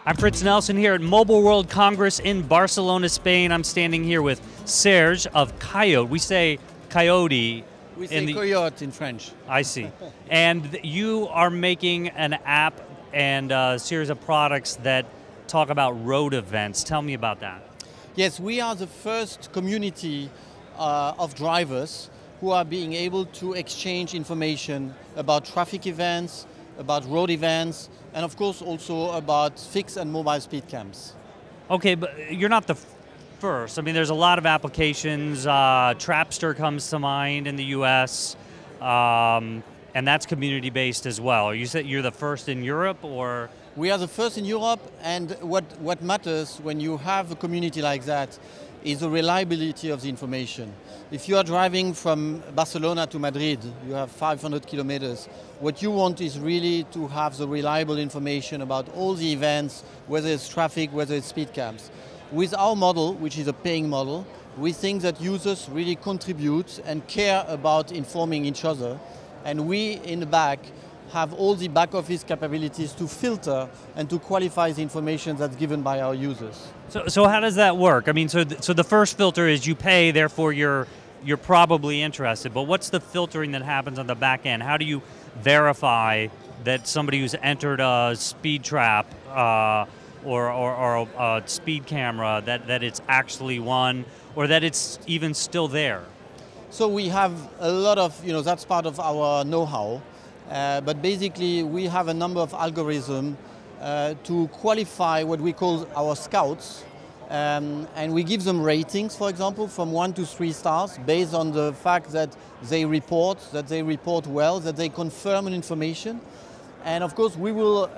I'm Fritz Nelson here at Mobile World Congress in Barcelona, Spain. I'm standing here with Serge of Coyote. We say Coyote. We say Coyote in French. I see. And you are making an app and a series of products that talk about road events. Tell me about that. Yes, we are the first community of drivers who are being able to exchange information about traffic events, about road events, and of course also about fixed and mobile speed cams. Okay, but you're not the first. I mean, there's a lot of applications. Trapster comes to mind in the US, and that's community-based as well. You said you're the first in Europe, or? We are the first in Europe, and what matters when you have a community like that is the reliability of the information. If you are driving from Barcelona to Madrid, you have 500 kilometers, what you want is really to have the reliable information about all the events, whether it's traffic, whether it's speed cams. With our model, which is a paying model, we think that users really contribute and care about informing each other, and we in the back have all the back office capabilities to filter and to qualify the information that's given by our users. So how does that work? I mean, so the first filter is you pay, therefore you're probably interested, but what's the filtering that happens on the back end? How do you verify that somebody who's entered a speed trap or a speed camera, that it's actually one, or that it's even still there? So we have a lot of, that's part of our know-how. But basically, we have a number of algorithms to qualify what we call our scouts, and we give them ratings, for example, from 1 to 3 stars, based on the fact that they report well, that they confirm an information. And of course, we will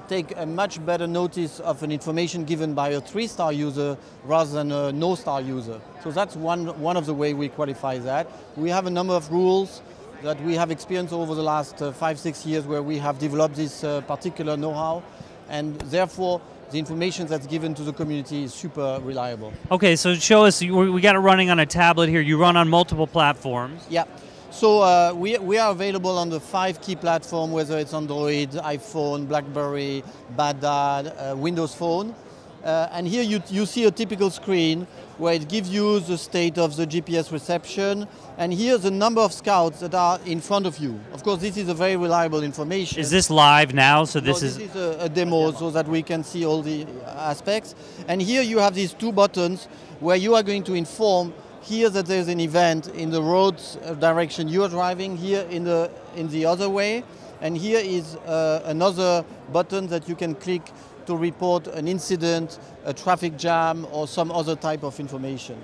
take a much better notice of an information given by a 3-star user rather than a no-star user. So that's one of the ways we qualify that. We have a number of rules that we have experienced over the last 5-6 years where we have developed this particular know-how, and therefore the information that's given to the community is super reliable. Okay, so show us, we got it running on a tablet here. You run on multiple platforms. Yeah, so we are available on the 5 key platforms, whether it's Android, iPhone, BlackBerry, Bad Dad, Windows Phone. And here you see a typical screen where it gives you the state of the GPS reception, and here's the number of scouts that are in front of you. Of course, this is a very reliable information. Is this live now? So this is a demo so that we can see all the aspects. And here you have these 2 buttons where you are going to inform here that there's an event in the road direction you are driving, here in the other way, and here is another button that you can click to report an incident, a traffic jam, or some other type of information.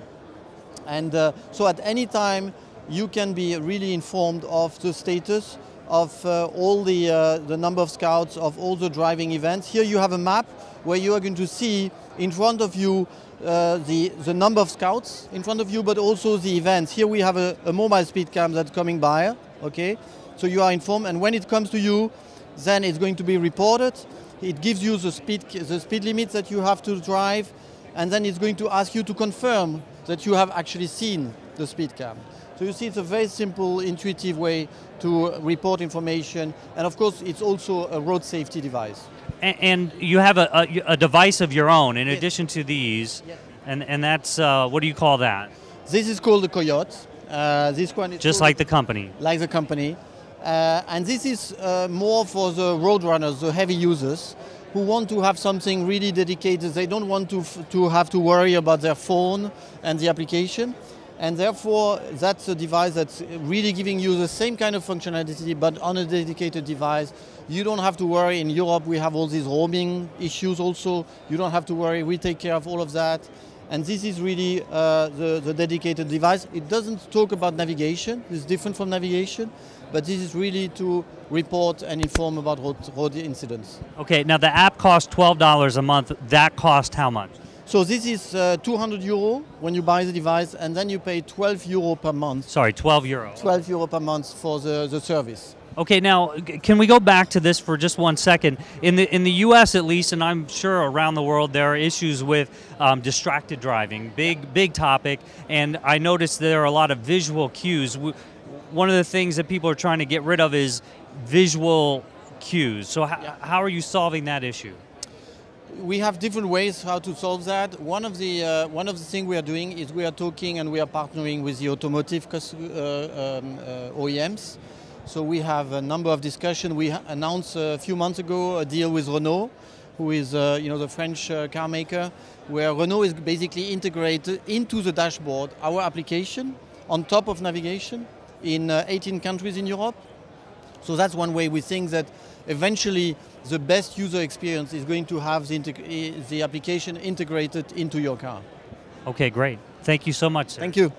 And so at any time, you can be really informed of the status of all the number of scouts, of all the driving events. Here you have a map where you are going to see in front of you the number of scouts in front of you, but also the events. Here we have a mobile speed cam that's coming by, okay? So you are informed, and when it comes to you, then it's going to be reported. It gives you the speed limits that you have to drive, and then it's going to ask you to confirm that you have actually seen the speed cam. So you see, it's a very simple, intuitive way to report information, and of course it's also a road safety device. And you have a device of your own in Yes. addition to these, Yes. and that's, what do you call that? This is called the Coyote. This one is just like the company. Like the company. And this is more for the road runners, the heavy users, who want to have something really dedicated. They don't want to have to worry about their phone and the application. And therefore, that's a device that's really giving you the same kind of functionality, but on a dedicated device. You don't have to worry. In Europe, we have all these roaming issues also. You don't have to worry. We take care of all of that. And this is really the dedicated device. It doesn't talk about navigation. It's different from navigation. But this is really to report and inform about road incidents. Okay, now the app costs $12 a month. That cost how much? So this is €200 when you buy the device, and then you pay €12 per month. Sorry, €12. €12 per month for the service. Okay, now can we go back to this for just 1 second? In the U.S. at least, and I'm sure around the world, there are issues with distracted driving, big topic, and I noticed there are a lot of visual cues. One of the things that people are trying to get rid of is visual cues. So how are you solving that issue? we have different ways how to solve that. One of the things we are doing is we are talking and we are partnering with the automotive OEMs. So we have a number of discussions. We announced a few months ago a deal with Renault, who is the French car maker, where Renault is basically integrated into the dashboard our application on top of navigation in 18 countries in Europe. So that's one way we think that eventually the best user experience is going to have the application integrated into your car. Okay, great. Thank you so much, sir. Thank you.